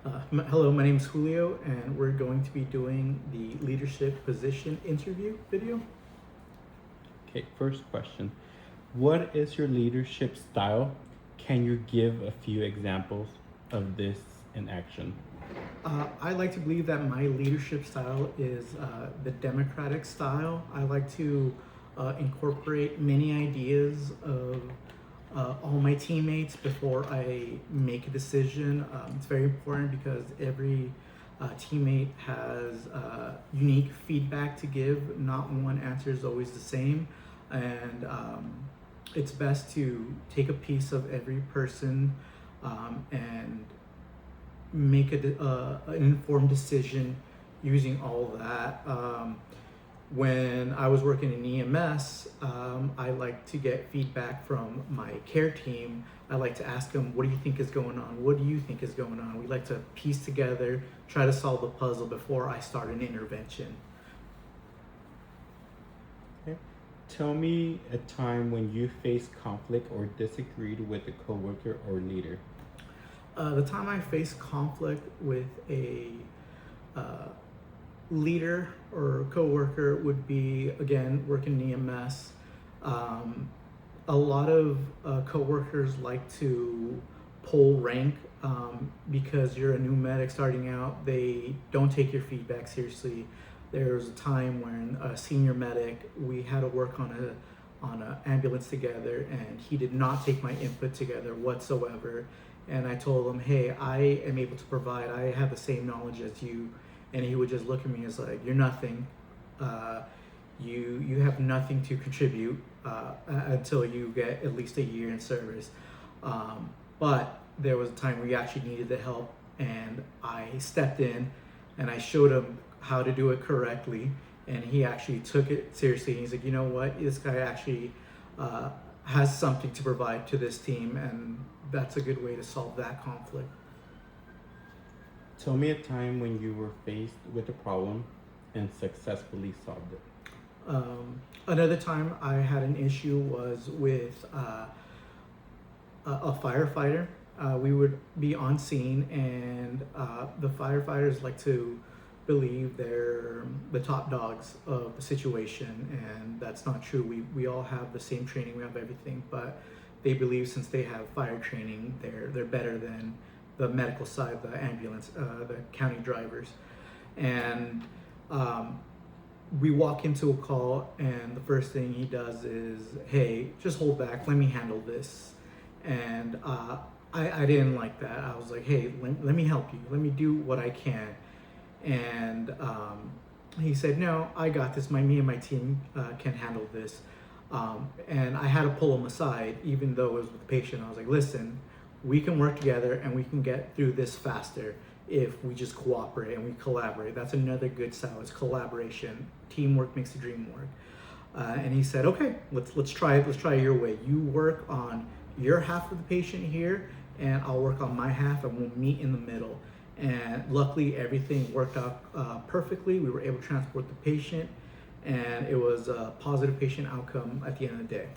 Hello, my name is Julio, and we're going to be doing the leadership position interview video. Okay, first question. What is your leadership style? Can you give a few examples of this in action? I like to believe that my leadership style is the democratic style. I like to incorporate many ideas of all my teammates before I make a decision. It's very important because every teammate has unique feedback to give. Not one answer is always the same. And it's best to take a piece of every person and make an informed decision using all of that. When I was working in EMS, I like to get feedback from my care team. I like to ask them, what do you think is going on? What do you think is going on? We like to piece together, try to solve the puzzle before I start an intervention. Okay. Tell me a time when you faced conflict or disagreed with a coworker or leader. The time I faced conflict with a uh, leader or coworker would be, again, working in EMS. Um, a lot of coworkers like to pull rank because you're a new medic starting out. They don't take your feedback seriously. There was a time when a senior medic, we had to work on an ambulance together, and he did not take my input together whatsoever. And I told him, hey, I am able to provide. I have the same knowledge as you. And he would just look at me as like, you're nothing. You have nothing to contribute until you get at least a year in service. But there was a time where he actually needed the help, and I stepped in and I showed him how to do it correctly, and he actually took it seriously. He's like, you know what, this guy actually has something to provide to this team, and that's a good way to solve that conflict. Tell me a time when you were faced with a problem and successfully solved it. Another time I had an issue was with a firefighter. We would be on scene, and the firefighters like to believe they're the top dogs of the situation, and that's not true. We all have the same training, we have everything, but they believe since they have fire training, they're better than the medical side, the ambulance, the county drivers. And we walk into a call, and the first thing he does is, hey, just hold back, let me handle this. And I didn't like that. I was like, hey, let me help you, let me do what I can. And he said, no, I got this, me and my team can handle this. And I had to pull him aside, even though it was with the patient. I was like, listen, we can work together and we can get through this faster if we just cooperate and we collaborate. That's another good style, is collaboration. Teamwork makes the dream work. And he said, okay, let's try it. Let's try it your way. You work on your half of the patient here, and I'll work on my half, and we'll meet in the middle. And luckily, everything worked out perfectly. We were able to transport the patient, and it was a positive patient outcome at the end of the day.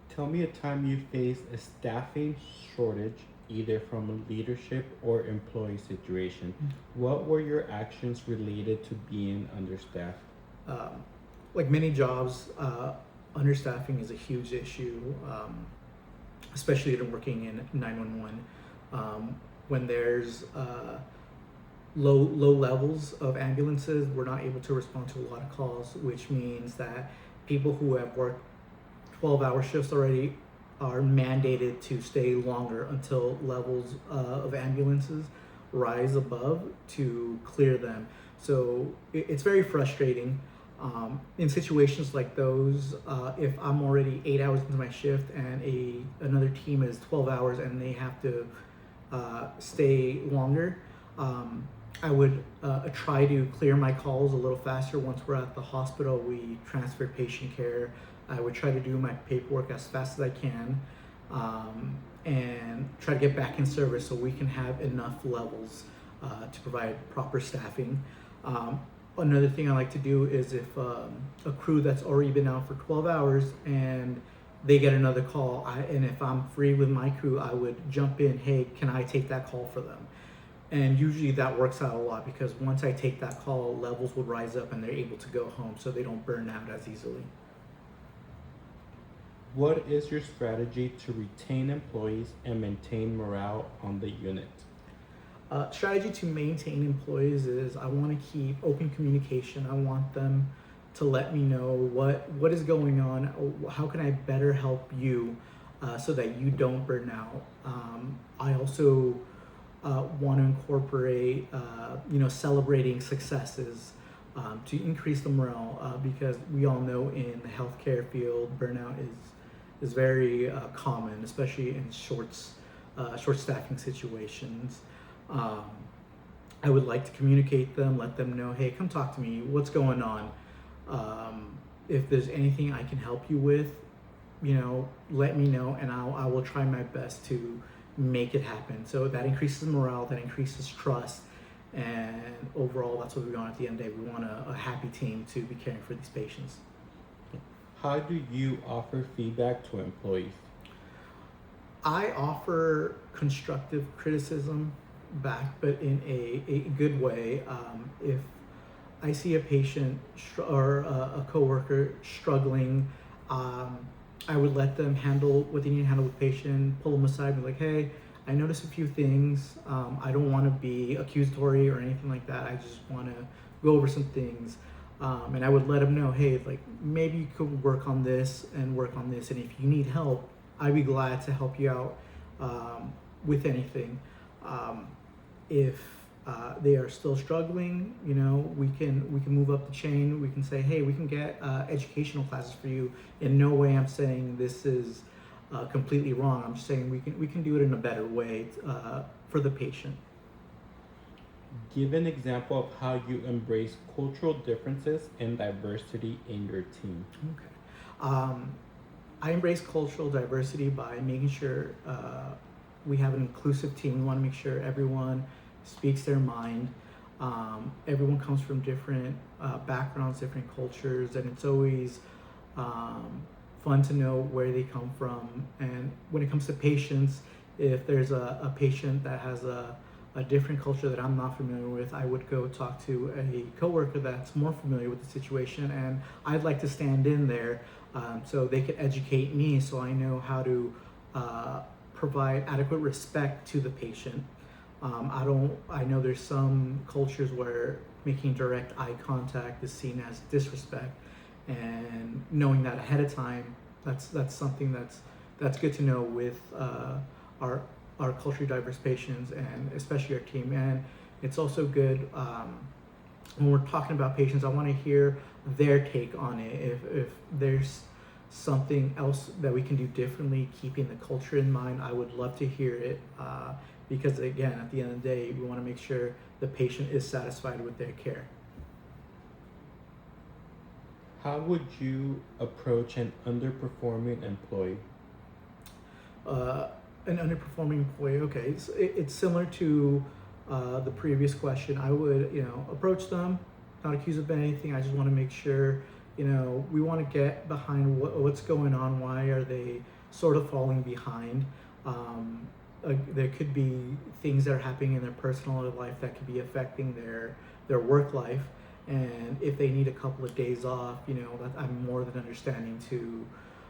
Tell me a time you faced a staffing shortage, either from a leadership or employee situation. What were your actions related to being understaffed? Um, like many jobs, understaffing is a huge issue, especially in working in 911. When there's low levels of ambulances, we're not able to respond to a lot of calls, which means that people who have worked 12-hour shifts already are mandated to stay longer until levels of ambulances rise above to clear them. So it's very frustrating. In situations like those, if I'm already 8 hours into my shift and another team is 12 hours and they have to stay longer, I would try to clear my calls a little faster. Once we're at the hospital, we transfer patient care. I would try to do my paperwork as fast as I can, and try to get back in service so we can have enough levels to provide proper staffing. Another thing I like to do is if a crew that's already been out for 12 hours and they get another call, and if I'm free with my crew, I would jump in. Hey, can I take that call for them? And usually that works out a lot because once I take that call, levels will rise up and they're able to go home, so they don't burn out as easily. What is your strategy to retain employees and maintain morale on the unit? Strategy to maintain employees is I want to keep open communication. I want them to let me know what is going on. How can I better help you so that you don't burn out? I also want to incorporate, celebrating successes to increase the morale because we all know in the healthcare field, burnout is very common, especially in short staffing situations. I would like to communicate them, let them know, hey, come talk to me. What's going on? If there's anything I can help you with, let me know, and I will try my best to make it happen. So that increases morale, that increases trust, and overall, that's what we want at the end of the day. We want a happy team to be caring for these patients. How do you offer feedback to employees? I offer constructive criticism back, but in a good way. If I see a patient or a coworker struggling, I would let them handle what they need to handle with the patient, pull them aside, be like, hey, I noticed a few things. I don't want to be accusatory or anything like that. I just want to go over some things. And I would let them know, hey, like maybe you could work on this and work on this. And if you need help, I'd be glad to help you out with anything. If they are still struggling, we can move up the chain. We can say, hey, we can get educational classes for you. In no way I'm saying this is completely wrong. I'm just saying we can do it in a better way for the patient. Give an example of how you embrace cultural differences and diversity in your team. Okay. I embrace cultural diversity by making sure we have an inclusive team. We want to make sure everyone speaks their mind. Everyone comes from different backgrounds, different cultures, and it's always fun to know where they come from. And when it comes to patients, if there's a patient that has a different culture that I'm not familiar with, I would go talk to a coworker that's more familiar with the situation, and I'd like to stand in there so they could educate me so I know how to provide adequate respect to the patient. I know there's some cultures where making direct eye contact is seen as disrespect, and knowing that ahead of time, that's something that's good to know with our culturally diverse patients and especially our team. And it's also good when we're talking about patients, I want to hear their take on it. If there's something else that we can do differently, keeping the culture in mind, I would love to hear it because again, at the end of the day, we want to make sure the patient is satisfied with their care. How would you approach an underperforming employee? An underperforming employee, okay, it's similar to the previous question. I would, approach them, not accuse them of anything. I just want to make sure, we want to get behind what's going on. Why are they sort of falling behind? There could be things that are happening in their personal life that could be affecting their work life. And if they need a couple of days off, that I'm more than understanding to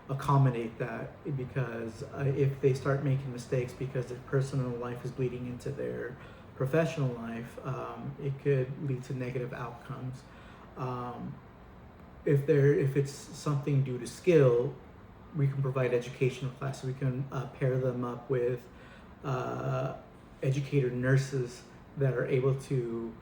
accommodate that, because if they start making mistakes because their personal life is bleeding into their professional life, it could lead to negative outcomes. If it's something due to skill, we can provide educational classes. We can pair them up with educator nurses that are able to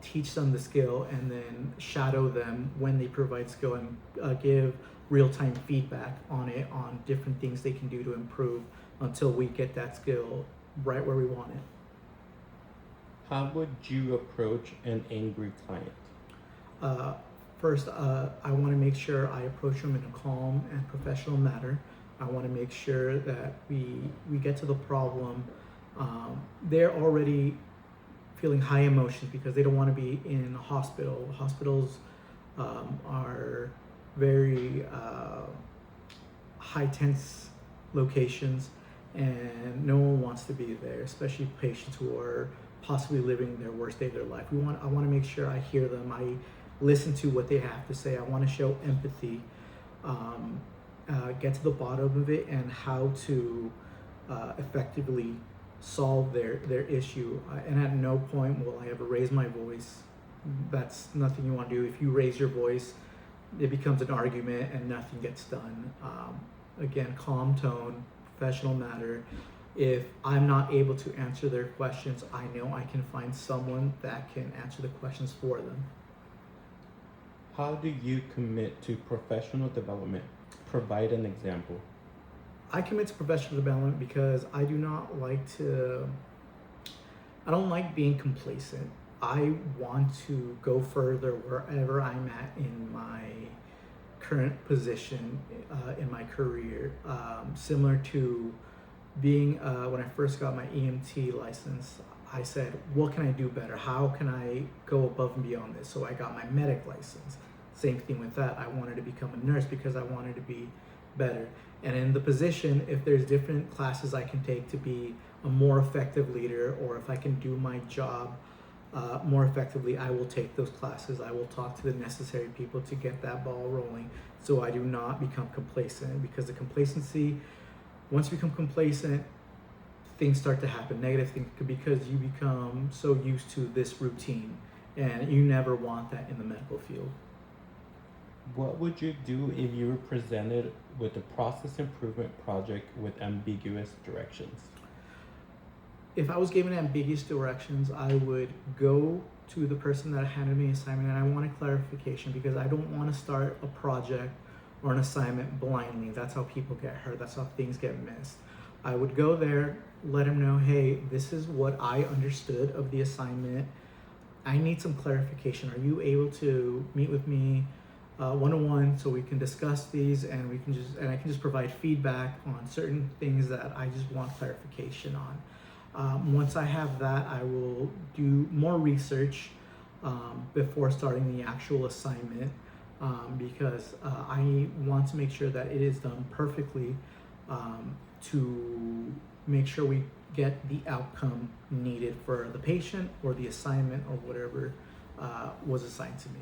teach them the skill and then shadow them when they provide skill and give real-time feedback on it, on different things they can do to improve until we get that skill right where we want it. How would you approach an angry client? First, I want to make sure I approach them in a calm and professional manner. I want to make sure that we get to the problem. They're already feeling high emotions because they don't want to be in a hospital. Hospitals are very high tense locations, and no one wants to be there, especially patients who are possibly living their worst day of their life. I want to make sure I hear them. I listen to what they have to say. I want to show empathy, get to the bottom of it, and how to effectively solve their issue. And at no point will I ever raise my voice. That's nothing you want to do. If you raise your voice, it becomes an argument and nothing gets done. Again, calm tone, professional matter. If I'm not able to answer their questions, I know I can find someone that can answer the questions for them. How do you commit to professional development? Provide an example. I commit to professional development because I don't like being complacent. I want to go further wherever I'm at in my current position in my career. Similar to being when I first got my EMT license, I said, what can I do better? How can I go above and beyond this? So I got my medic license. Same thing with that. I wanted to become a nurse because I wanted to be better. And in the position, if there's different classes I can take to be a more effective leader, or if I can do my job more effectively, I will take those classes. I will talk to the necessary people to get that ball rolling, so I do not become complacent, because the complacency, once you become complacent, things start to happen, negative things, because you become so used to this routine, and you never want that in the medical field. What would you do if you were presented with a process improvement project with ambiguous directions? If I was given ambiguous directions, I would go to the person that handed me assignment and I want a clarification, because I don't want to start a project or an assignment blindly. That's how people get hurt. That's how things get missed. I would go there, let them know, hey, this is what I understood of the assignment. I need some clarification. Are you able to meet with me one-on-one so we can discuss these, and I can just provide feedback on certain things that I just want clarification on. Once I have that, I will do more research before starting the actual assignment, because I want to make sure that it is done perfectly, to make sure we get the outcome needed for the patient or the assignment or whatever was assigned to me.